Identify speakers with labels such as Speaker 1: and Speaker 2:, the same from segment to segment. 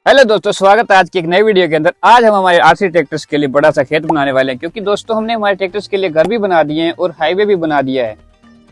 Speaker 1: Hello दोस्तों, स्वागत है आज की एक नई वीडियो के अंदर। आज हम हमारे आरसी ट्रैक्टर्स के लिए बड़ा सा खेत बनाने वाले हैं, क्योंकि दोस्तों हमने हमारे ट्रैक्टर्स के लिए घर भी बना दिए हैं और हाईवे भी बना दिया है,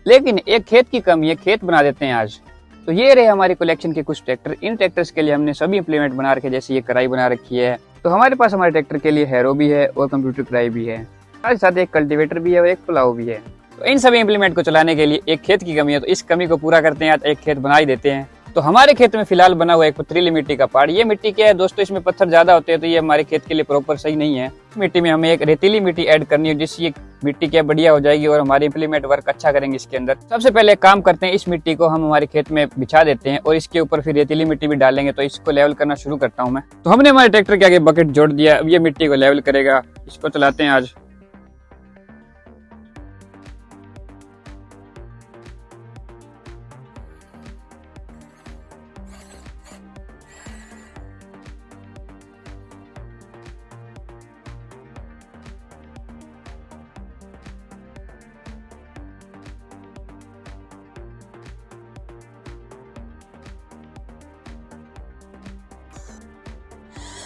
Speaker 1: लेकिन एक खेत की कमी है। खेत बना देते हैं आज। तो ये रहे हमारी कलेक्शन के कुछ ट्रैक्टर। इन ट्रैक्टर्स के लिए हमने सभी इंप्लीमेंट बना रखे, जैसे ये कढ़ाई बना रखी है। तो हमारे पास हमारे ट्रैक्टर के लिए हैरो भी है और कंप्यूटर कढ़ाई भी है, साथ साथ एक कल्टीवेटर भी है और एक प्लाव भी है। तो इन सभी इंप्लीमेंट को चलाने के लिए एक खेत की कमी है, तो इस कमी को पूरा करते हैं आज, एक खेत बना ही देते हैं। तो हमारे खेत में फिलहाल बना हुआ एक पथरीली मिट्टी का पहाड़। ये मिट्टी क्या है दोस्तों, इसमें पत्थर ज्यादा होते हैं, तो ये हमारे खेत के लिए प्रॉपर सही नहीं है। इस मिट्टी में हमें एक रेतीली मिट्टी ऐड करनी है, जिससे ये मिट्टी क्या बढ़िया हो जाएगी और हमारे इंप्लीमेंट वर्क अच्छा करेंगे इसके अंदर। सबसे पहले काम करते हैं, इस मिट्टी को हम हमारे खेत में बिछा देते हैं और इसके ऊपर फिर रेतीली मिट्टी भी डालेंगे। तो इसको लेवल करना शुरू करता हूँ मैं। तो हमने हमारे ट्रैक्टर के आगे बकेट जोड़ दिया, अब ये मिट्टी को लेवल करेगा। इसको चलाते हैं आज।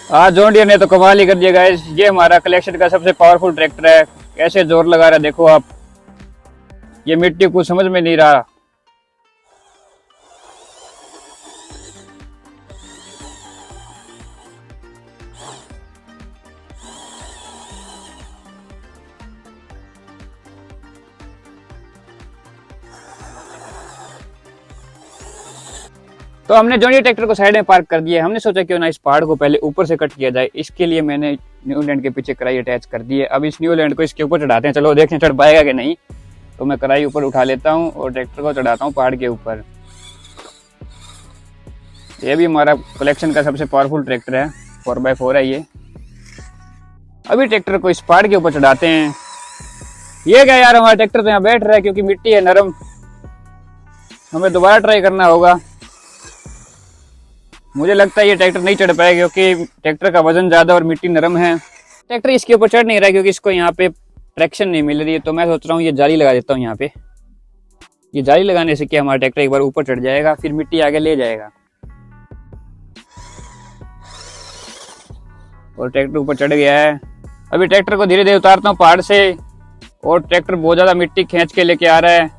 Speaker 1: आज जॉन डियर ने तो कमाल ही कर दिया गाइस। ये हमारा कलेक्शन का सबसे पावरफुल ट्रैक्टर है। कैसे जोर लगा रहा है देखो आप। ये मिट्टी कुछ समझ में नहीं रहा। तो हमने जॉन डियर ट्रैक्टर को साइड में पार्क कर दिया। हमने सोचा क्यों ना इस पहाड़ को पहले ऊपर से कट किया जाए। इसके लिए मैंने न्यूलैंड के पीछे कढ़ाई अटैच कर दी है। अब इस न्यूलैंड को इसके ऊपर चढ़ाते हैं। चलो देखते हैं चढ़ पाएगा कि नहीं। तो मैं कढ़ाई ऊपर उठा लेता हूँ और ट्रैक्टर को चढ़ाता हूँ पहाड़ के ऊपर। ये भी हमारा कलेक्शन का सबसे पावरफुल ट्रैक्टर है, 4x4 है ये। अभी ट्रैक्टर को इस पहाड़ के ऊपर चढ़ाते हैं। ये क्या यार, हमारा ट्रैक्टर तो यहाँ बैठ रहा है क्योंकि मिट्टी है नरम। हमें दोबारा ट्राई करना होगा। मुझे लगता है ये ट्रैक्टर नहीं चढ़ पाएगा, क्योंकि ट्रैक्टर का वजन ज्यादा और मिट्टी नरम है। ट्रैक्टर इसके ऊपर चढ़ नहीं रहा है क्योंकि इसको यहाँ पे ट्रैक्शन नहीं मिल रही है। तो मैं सोच रहा हूँ ये जाली लगा देता हूँ यहाँ पे। ये जाली लगाने से क्या हमारा ट्रैक्टर एक बार ऊपर चढ़ जाएगा, फिर मिट्टी आगे ले जाएगा। और ट्रैक्टर ऊपर चढ़ गया है। अभी ट्रैक्टर को धीरे धीरे उतारता हूँ पहाड़ से, और ट्रैक्टर बहुत ज्यादा मिट्टी खींच के लेके आ रहा है।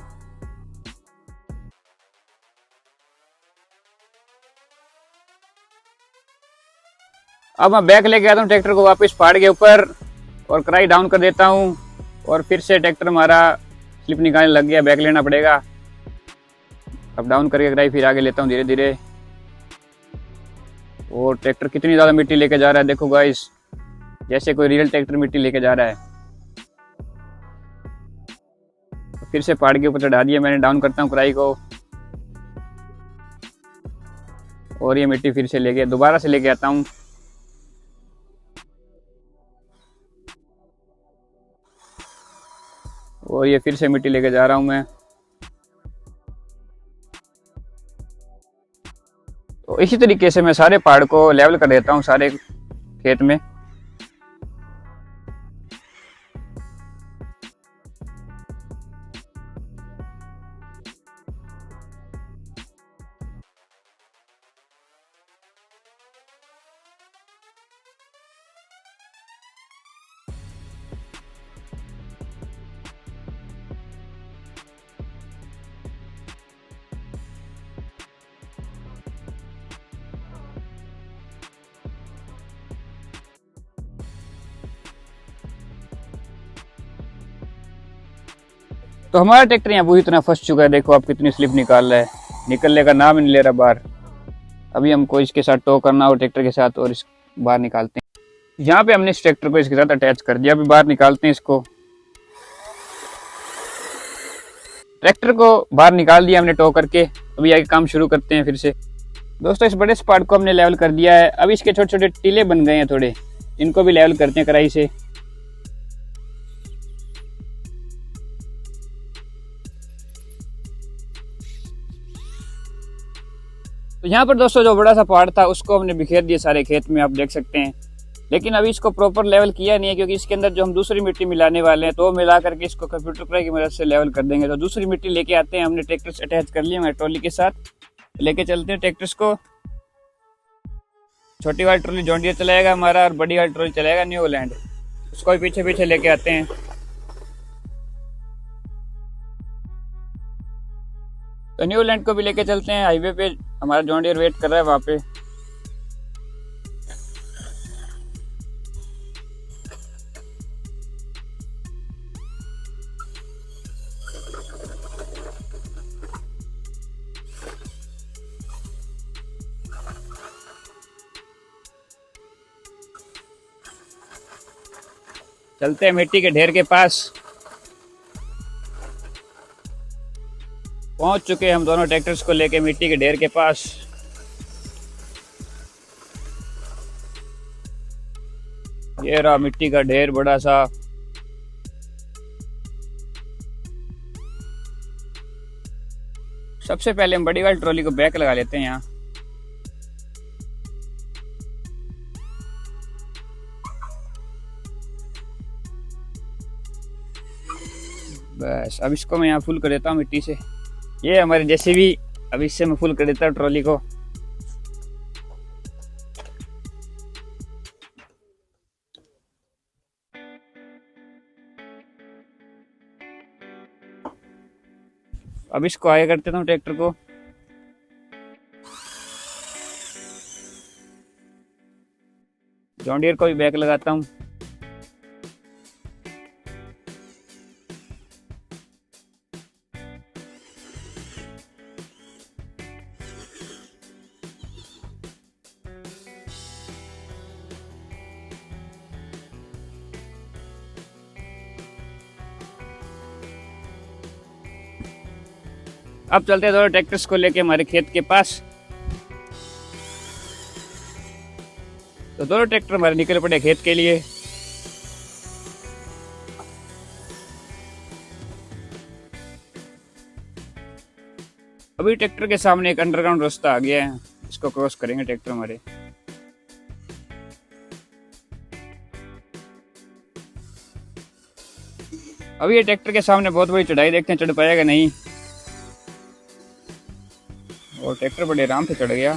Speaker 1: अब मैं बैक लेके आता हूँ ट्रैक्टर को वापस पहाड़ के ऊपर, और कढ़ाई डाउन कर देता हूँ। और फिर से ट्रैक्टर हमारा स्लिप निकालने लग गया, बैक लेना पड़ेगा। अब डाउन करके कढ़ाई फिर आगे लेता हूँ धीरे धीरे। और ट्रैक्टर कितनी ज़्यादा मिट्टी लेके जा रहा है देखो गाइस, जैसे कोई रियल ट्रैक्टर मिट्टी लेके जा रहा है। तो फिर से पहाड़ के ऊपर चढ़ा दिया मैंने। डाउन करता हूँ कढ़ाई को, और ये मिट्टी फिर से लेके दोबारा से लेके आता हूँ। और ये फिर से मिट्टी लेके जा रहा हूं मैं। तो इसी तरीके से मैं सारे पहाड़ को लेवल कर देता हूं, सारे खेत में। तो हमारा ट्रैक्टर यहाँ पूरी तरह फंस चुका है। देखो आप कितनी स्लिप निकाल रहा है, निकलने का नाम ही नहीं ले रहा बाहर। अभी हमको इसके साथ टो करना हो ट्रैक्टर के साथ, और इस बाहर निकालते हैं। यहाँ पे हमने इस ट्रैक्टर को इसके साथ अटैच कर दिया। अभी बाहर निकालते हैं इसको। ट्रैक्टर को बाहर निकाल दिया हमने टो करके। अभी आगे काम शुरू करते हैं फिर से। दोस्तों इस बड़े स्पार्ट को हमने लेवल कर दिया है। अब इसके छोटे छोटे टीले बन गए हैं थोड़े, इनको भी लेवल करते हैं कढ़ाई से। तो यहाँ पर दोस्तों जो बड़ा सा पहाड़ था उसको हमने बिखेर दिया सारे खेत में, आप देख सकते हैं। लेकिन अभी इसको प्रॉपर लेवल किया नहीं है, क्योंकि इसके अंदर जो हम दूसरी मिट्टी मिलाने वाले हैं, तो वो मिला करके इसको कंप्यूटर प्ले की मदद से लेवल कर देंगे। तो दूसरी मिट्टी लेके आते हैं। हमने ट्रैक्टर से अटैच कर लिया हमारे ट्रॉली के साथ, लेके चलते हैं ट्रैक्टर्स को। छोटी वाली ट्रॉली जॉन डियर चलाएगा हमारा और बड़ी वाली ट्रॉली चलाएगा न्यू होलैंड। उसको भी पीछे पीछे लेके आते हैं। तो न्यू होलैंड को भी लेके चलते हैं हाईवे पे, हमारा जॉन डियर वेट कर रहा है वहां पे। चलते हैं मिट्टी के ढेर के पास। पहुंच चुके हैं हम दोनों ट्रैक्टर्स को लेके मिट्टी के ढेर के पास। ये रहा मिट्टी का ढेर बड़ा सा। सबसे पहले हम बड़ी वाली ट्रॉली को बैक लगा लेते हैं यहाँ। बस अब इसको मैं यहाँ फुल कर देता हूँ मिट्टी से। ये हमारे जैसे भी अब इससे मैं फुल कर देता हूँ ट्रॉली को। अब इसको आगे करते हूँ ट्रैक्टर को। जॉन डियर को भी बैक लगाता हूँ। अब चलते हैं दोनों ट्रैक्टर्स को लेके हमारे खेत के पास। तो दोनों ट्रैक्टर हमारे निकल पड़े खेत के लिए। अभी ट्रैक्टर के सामने एक अंडरग्राउंड रास्ता आ गया है, इसको क्रॉस करेंगे ट्रैक्टर हमारे। अभी ये ट्रैक्टर के सामने बहुत बड़ी चढ़ाई, देखते हैं चढ़ पाएगा नहीं। और ट्रैक्टर बड़े आराम से चढ़ गया।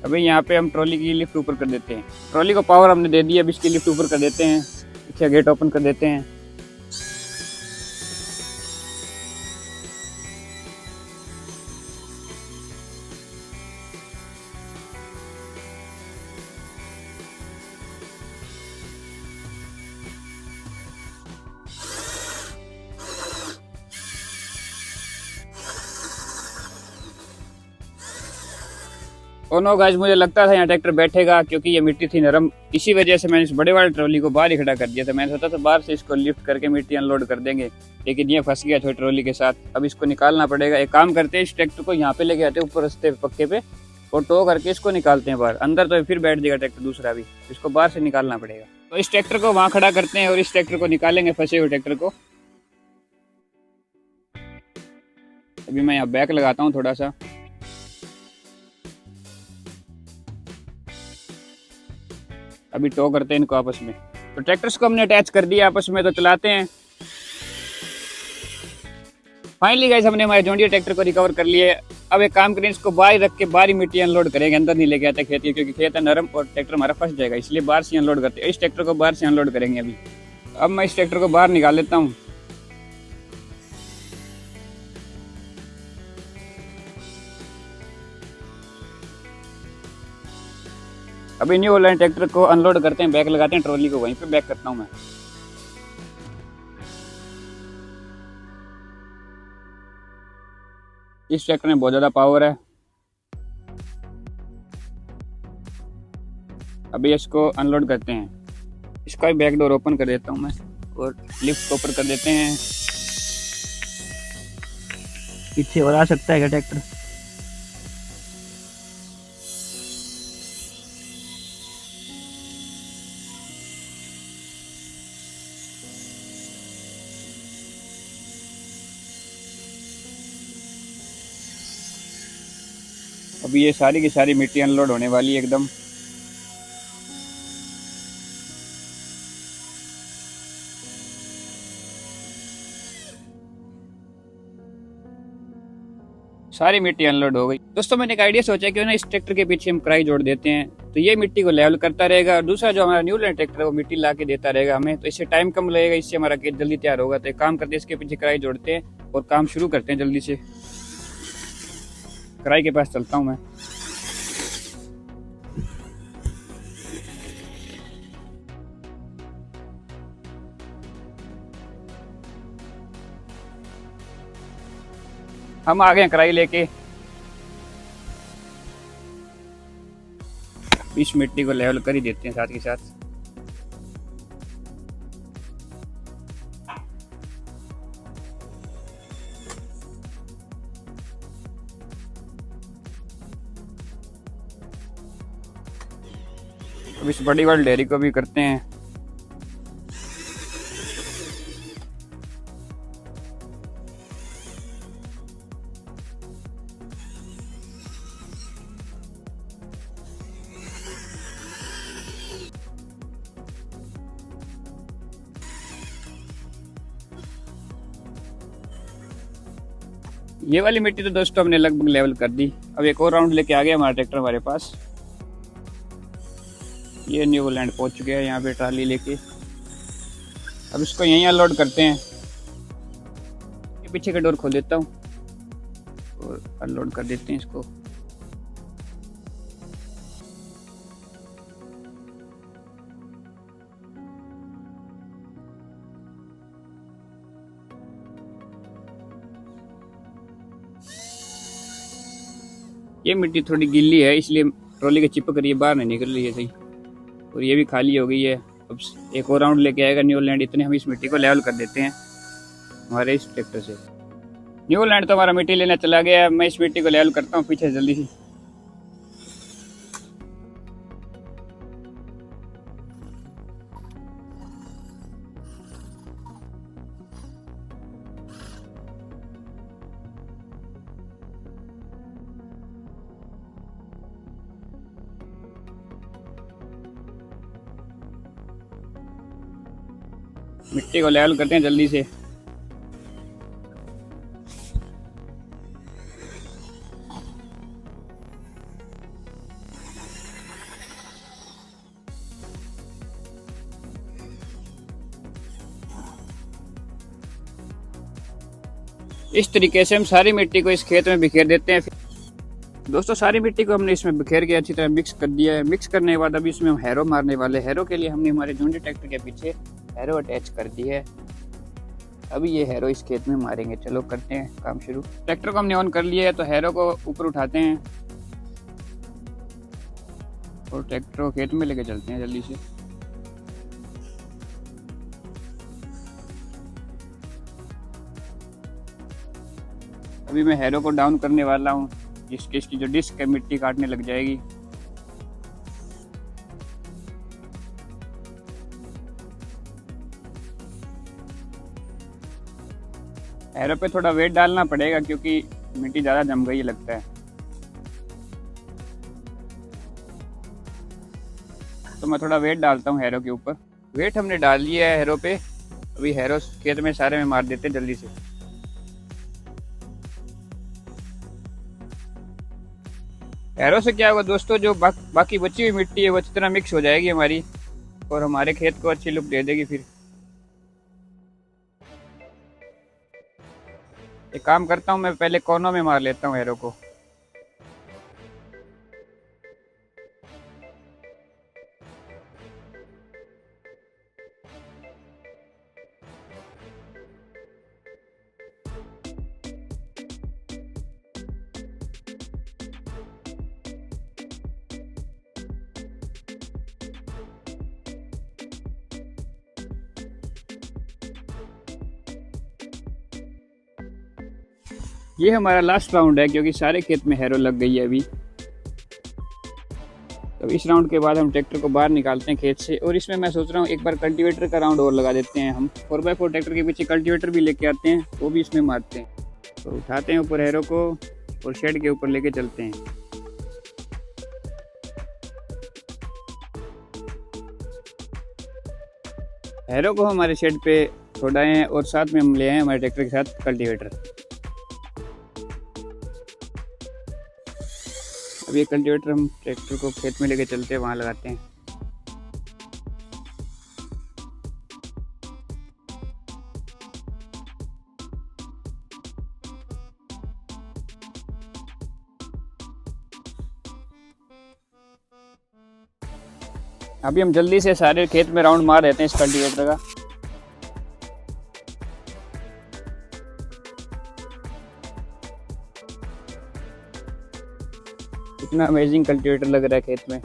Speaker 1: अभी यहाँ पे हम ट्रॉली की लिफ्ट ऊपर कर देते हैं। ट्रॉली को पावर हमने दे दिया, अब इसकी लिफ्ट ऊपर कर देते हैं। पीछे गेट ओपन कर देते हैं। और नो गाइस, मुझे लगता था यहाँ ट्रैक्टर बैठेगा क्योंकि ये मिट्टी थी नरम, इसी वजह से मैंने इस बड़े वाले ट्रॉली को बाहर ही खड़ा कर दिया था। मैंने सोचा था बाहर से इसको लिफ्ट करके मिट्टी अनलोड कर देंगे, लेकिन ये फंस गया छोटी ट्रॉली के साथ। अब इसको निकालना पड़ेगा। एक काम करते हैं, इस ट्रैक्टर को यहाँ पे लेके आते हैं ऊपर रास्ते पक्के पे और टो करके इसको निकालते हैं बाहर। अंदर तो फिर बैठ जाएगा ट्रैक्टर दूसरा भी, इसको बाहर से निकालना पड़ेगा। तो इस ट्रैक्टर को वहाँ खड़ा करते हैं और इस ट्रैक्टर को निकालेंगे, फंसे हुए ट्रैक्टर को। अभी मैं यहाँ बैक लगाता हूँ थोड़ा सा। अभी टो करते हैं इनको आपस में। तो ट्रैक्टर्स को हमने अटैच कर दिया आपस में, तो चलाते हैं। फाइनली गाइस, हमने हमारे जॉन डियर ट्रैक्टर को रिकवर कर लिए। अब एक काम करें, इसको बाहर रख के बाहर ही मिट्टी अनलोड करेंगे, अंदर नहीं लेके आते खेत की, क्योंकि खेत है नरम और ट्रैक्टर हमारा फंस जाएगा, इसलिए बाहर से अनलोड करते हैं। इस ट्रैक्टर को बाहर से अनलोड करेंगे अभी। अब मैं इस ट्रैक्टर को बाहर निकाल लेता हूँ। अभी न्यू होलैंड ट्रैक्टर को अनलोड करते हैं, बैक लगाते हैं ट्रॉली को, वहीं पे बैक करता हूँ मैं। इस ट्रैक्टर में बहुत ज़्यादा पावर है। अभी इसको अनलोड करते हैं। इसका भी बैक डोर ओपन कर देता हूँ मैं और लिफ्ट को ऊपर कर देते हैं। पीछे और आ सकता है क्या ट्रैक्टर? अभी ये सारी की सारी मिट्टी अनलोड होने वाली है एकदम। सारी मिट्टी अनलोड हो गई। दोस्तों मैंने एक आइडिया सोचा कि ना इस ट्रैक्टर के पीछे हम कढ़ाई जोड़ देते हैं, तो ये मिट्टी को लेवल करता रहेगा और दूसरा जो हमारा न्यू लैंड ट्रैक्टर है वो मिट्टी ला के देता रहेगा हमें, तो इससे टाइम कम लगेगा, इससे हमारा खेत जल्दी तैयार होगा। तो एक काम करते हैं, इसके पीछे कढ़ाई जोड़ते हैं और काम शुरू करते हैं जल्दी से। कढ़ाई के पास चलता हूँ मैं। हम आ गए कढ़ाई लेके। इस मिट्टी को लेवल कर ही देते हैं साथ के साथ। अब इस बड़ी वाली ढेरी को भी करते हैं। ये वाली मिट्टी तो दोस्तों हमने लगभग लेवल कर दी। अब एक और राउंड लेके आ गया हमारा ट्रैक्टर हमारे पास। ये न्यू लैंड पहुंच चुके हैं यहाँ पे ट्राली लेके। अब इसको यहीं अनलोड करते हैं। ये पीछे का डोर खोल देता हूँ और अनलोड कर देते हैं इसको। ये मिट्टी थोड़ी गीली है इसलिए ट्रॉली के चिपक रही है, बाहर नहीं निकल रही है सही। और ये भी खाली हो गई है। अब एक और राउंड लेके आएगा न्यू लैंड। इतने हम इस मिट्टी को लेवल कर देते हैं हमारे इस ट्रैक्टर से। न्यू लैंड तो हमारा मिट्टी लेने चला गया। मैं इस मिट्टी को लेवल करता हूँ पीछे जल्दी से। मिट्टी को लेवल करते हैं जल्दी से। इस तरीके से हम सारी मिट्टी को इस खेत में बिखेर देते हैं। दोस्तों सारी मिट्टी को हमने इसमें बिखेर के अच्छी तरह मिक्स कर दिया है। मिक्स करने के बाद अभी इसमें हम हैरो मारने वाले। हैरो के लिए हमने हमारे जूनियर ट्रैक्टर के पीछे हैरो अटैच कर दी है। अभी ये हैरो इस खेत में मारेंगे। चलो करते हैं काम शुरू। ट्रैक्टर को हमने ऑन कर लिया है, तो हैरो को ऊपर उठाते हैं और ट्रैक्टर को खेत में लेके चलते हैं जल्दी से। अभी मैं हैरो को डाउन करने वाला हूँ, जिसकी इसकी जो डिस्क है मिट्टी काटने लग जाएगी। हैरो पे थोड़ा वेट डालना पड़ेगा क्योंकि मिट्टी ज़्यादा जम गई लगता है। तो मैं थोड़ा वेट डालता हूँ हैरो के ऊपर। वेट हमने डाल लिया है हैरो पे। अभी हैरो खेत में सारे में मार देते हैं जल्दी से। हैरो से क्या होगा दोस्तों, जो बाकी बची हुई मिट्टी है वो अच्छी तरह मिक्स हो जाएगी हमारी और हमारे खेत को अच्छी लुक दे देगी। फिर एक काम करता हूँ, मैं पहले कोनों में मार लेता हूँ हैरो को। ये हमारा लास्ट राउंड है क्योंकि सारे खेत में हैरो लग गई है अभी। तो इस राउंड के बाद हम ट्रैक्टर को बाहर निकालते हैं खेत से। और इसमें मैं सोच रहा हूँ एक बार कल्टीवेटर का राउंड और लगा देते हैं। हम 4x4 ट्रैक्टर के पीछे कल्टीवेटर भी लेके आते हैं, वो भी इसमें मारते हैं। तो उठाते हैं ऊपर हैरो को और शेड के ऊपर लेके चलते हैं। हैरो को हमारे शेड पे छोड़ाए हैं और साथ में हम ले आए हमारे ट्रैक्टर के साथ कल्टीवेटर। अब ये कल्टीवेटर हम ट्रैक्टर को खेत में लेके चलते हैं, वहाँ लगाते हैं। अभी हम जल्दी से सारे खेत में राउंड मार देते हैं इस कल्टीवेटर का। कितना अमेजिंग कल्टीवेटर लग रहा है खेत में।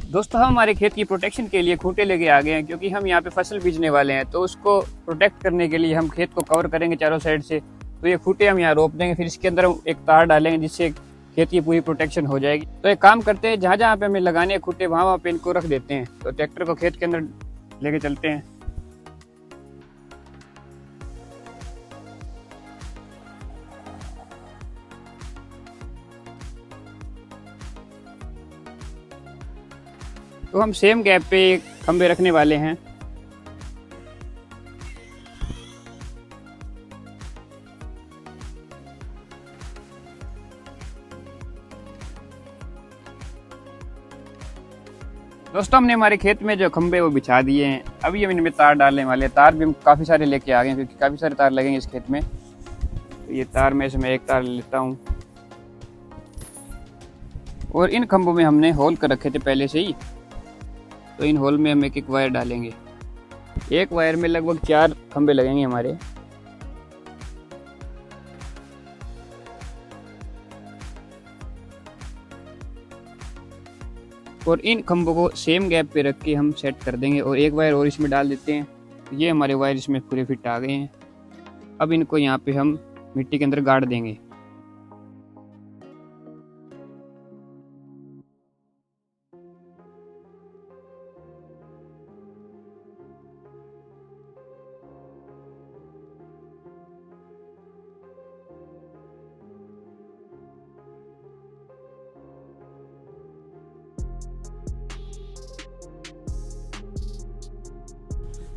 Speaker 1: दोस्तों हम हमारे खेत की प्रोटेक्शन के लिए खूंटे लेके आ गए हैं, क्योंकि हम यहाँ पे फसल बीजने वाले हैं। तो उसको प्रोटेक्ट करने के लिए हम खेत को कवर करेंगे चारों साइड से। तो ये खूंटे हम यहाँ रोप देंगे, फिर इसके अंदर एक तार डालेंगे जिससे खेत की पूरी प्रोटेक्शन हो जाएगी। तो एक काम करते हैं, जहाँ जहाँ पे हमें लगाने खूंटे वहाँ पे इनको रख देते हैं। तो ट्रैक्टर को खेत के अंदर लेके चलते हैं। तो हम सेम गैप पे खंबे रखने वाले हैं। दोस्तों हमने हमारे खेत में जो खंबे वो बिछा दिए हैं। अभी हम इनमें तार डालने वाले हैं। तार भी हम काफ़ी सारे लेके आ गए हैं, क्योंकि काफ़ी सारे तार लगेंगे इस खेत में। तो ये तार में से मैं एक तार लेता हूँ, और इन खंभों में हमने होल कर रखे थे पहले से ही। तो इन होल में हम एक एक वायर डालेंगे। एक वायर में लगभग 4 खंबे लगेंगे हमारे। और इन खंभों को सेम गैप पे रख के हम सेट कर देंगे, और एक वायर और इसमें डाल देते हैं। ये हमारे वायर इसमें पूरे फिट आ गए हैं। अब इनको यहाँ पे हम मिट्टी के अंदर गाड़ देंगे।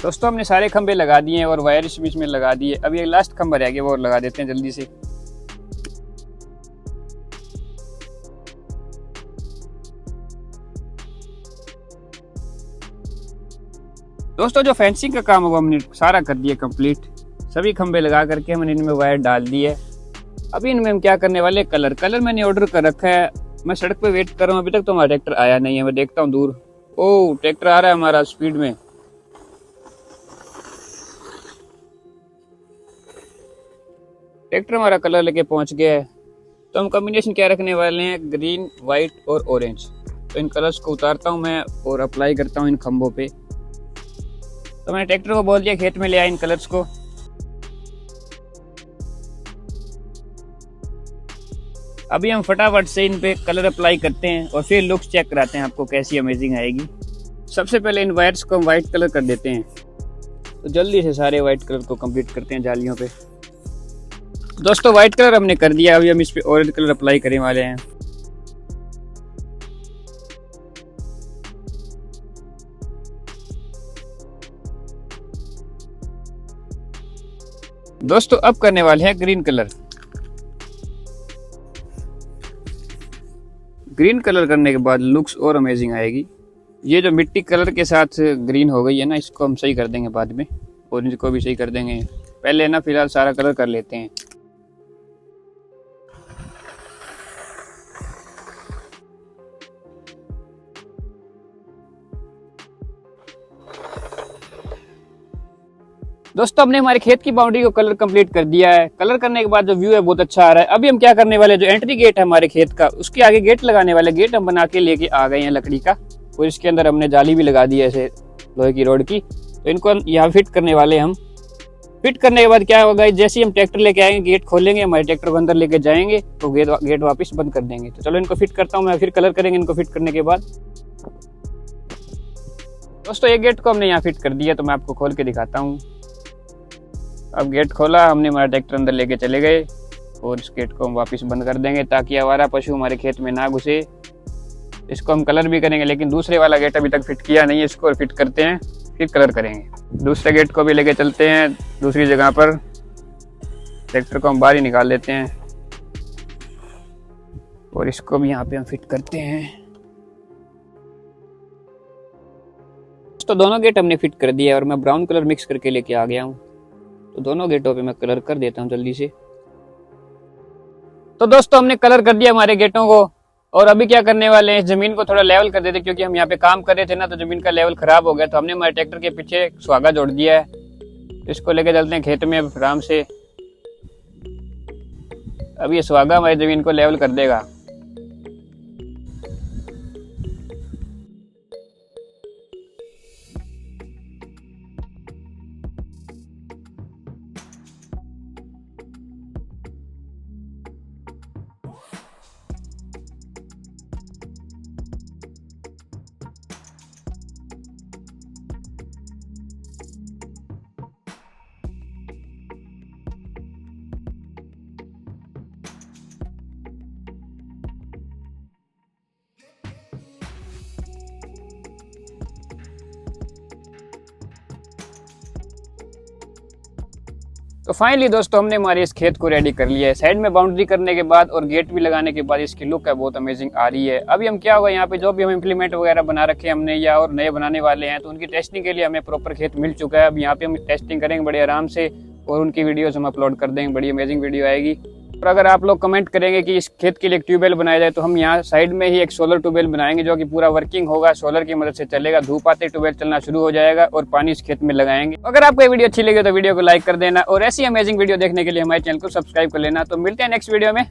Speaker 1: दोस्तों हमने सारे खंबे लगा दिए हैं और वायर इस बीच में लगा दिए। अब ये लास्ट खंबा रह गया, वो और लगा देते हैं जल्दी से। दोस्तों जो फेंसिंग का काम है वो हमने सारा कर दिया कंप्लीट। सभी खंबे लगा करके हमने इनमें वायर डाल दी है। अभी इनमें हम क्या करने वाले, कलर मैंने ऑर्डर कर रखा है। मैं सड़क पे वेट कर रहा हूँ, अभी तक तो हमारा ट्रैक्टर आया नहीं है। मैं देखता हूँ दूर, ओह ट्रैक्टर आ रहा है हमारा स्पीड में। ट्रैक्टर हमारा कलर लेके पहुंच गया है। तो हम कॉम्बिनेशन क्या रखने वाले हैं, ग्रीन, वाइट और ऑरेंज। तो इन कलर्स को उतारता हूं मैं और अप्लाई करता हूं इन खंभों पे। तो मैंने ट्रैक्टर को बोल दिया खेत में ले आए इन कलर्स को। अभी हम फटाफट से इन पे कलर अप्लाई करते हैं और फिर लुक्स चेक कराते हैं आपको कैसी अमेजिंग आएगी। सबसे पहले इन वायर्स को हम व्हाइट कलर कर देते हैं। तो जल्दी से सारे व्हाइट कलर को कंप्लीट करते हैं जालियों पे। दोस्तों व्हाइट कलर हमने कर दिया। अभी हम इस पे ऑरेंज कलर अप्लाई करने वाले हैं। दोस्तों अब करने वाले हैं ग्रीन कलर। ग्रीन कलर करने के बाद लुक्स और अमेजिंग आएगी। ये जो मिट्टी कलर के साथ ग्रीन हो गई है ना, इसको हम सही कर देंगे बाद में। ऑरेंज को भी सही कर देंगे, पहले ना फिलहाल सारा कलर कर लेते हैं। दोस्तों हमने हमारे खेत की बाउंड्री को कलर कंप्लीट कर दिया है। कलर करने के बाद जो व्यू है बहुत अच्छा आ रहा है। अभी हम क्या करने वाले, जो एंट्री गेट है हमारे खेत का, उसके आगे गेट लगाने वाले। गेट हम बना के लेके आ गए हैं लकड़ी का, और इसके अंदर हमने जाली भी लगा दी है ऐसे लोहे की रोड की। तो इनको यहाँ फिट करने वाले हम। फिट करने के बाद क्या होगा, जैसे ही हम ट्रैक्टर लेके आएंगे, गेट खोलेंगे, हमारे ट्रैक्टर को अंदर लेके जाएंगे, तो गेट वापस बंद कर देंगे। तो चलो इनको फिट करता हूँ मैं, फिर कलर करेंगे इनको फिट करने के बाद। दोस्तों एक गेट को हमने यहाँ फिट कर दिया, तो मैं आपको खोल के दिखाता हूँ। अब गेट खोला हमने, हमारा ट्रैक्टर अंदर लेके चले गए और इस गेट को हम वापस बंद कर देंगे ताकि आवारा पशु हमारे खेत में ना घुसे। इसको हम कलर भी करेंगे, लेकिन दूसरे वाला गेट अभी तक फिट किया नहीं है, इसको फिट करते हैं फिर कलर करेंगे। दूसरे गेट को भी लेके चलते हैं दूसरी जगह पर। ट्रैक्टर को हम बाहर ही निकाल लेते हैं और इसको भी यहाँ पे हम फिट करते हैं। तो दोनों गेट हमने फिट कर दिया और मैं ब्राउन कलर मिक्स करके लेके आ गया हूँ। तो दोनों गेटों पे मैं कलर कर देता हूँ जल्दी से। तो दोस्तों हमने कलर कर दिया हमारे गेटों को और अभी क्या करने वाले हैं, जमीन को थोड़ा लेवल कर देते, क्योंकि हम यहाँ पे काम कर रहे थे ना, तो जमीन का लेवल खराब हो गया। तो हमने हमारे ट्रैक्टर के पीछे सुहागा जोड़ दिया है, इसको लेके चलते हैं खेत में आराम से। अब ये सुहागा हमारी जमीन को लेवल कर देगा। तो फाइनली दोस्तों हमने हमारे इस खेत को रेडी कर लिया है। साइड में बाउंड्री करने के बाद और गेट भी लगाने के बाद इसकी लुक है बहुत अमेजिंग आ रही है। अभी हम क्या होगा, यहाँ पे जो भी हम इम्प्लीमेंट वगैरह बना रखे हमने या और नए बनाने वाले हैं, तो उनकी टेस्टिंग के लिए हमें प्रॉपर खेत मिल चुका है। अब यहाँ पे हम टेस्टिंग करेंगे बड़े आराम से और उनकी वीडियोज हम अपलोड कर देंगे, बड़ी अमेजिंग वीडियो आएगी। और अगर आप लोग कमेंट करेंगे कि इस खेत के लिए एक ट्यूबवेल बनाया जाए, तो हम यहाँ साइड में ही एक सोलर ट्यूबवेल बनाएंगे जो कि पूरा वर्किंग होगा, सोलर की मदद से चलेगा। धूप आते ट्यूबवेल चलना शुरू हो जाएगा और पानी इस खेत में लगाएंगे। अगर आपको ये वीडियो अच्छी लगी तो वीडियो को लाइक कर देना और ऐसी अमेजिंग वीडियो देखने के लिए हमारे चैनल को सब्सक्राइब कर लेना। तो मिलते हैं नेक्स्ट वीडियो में।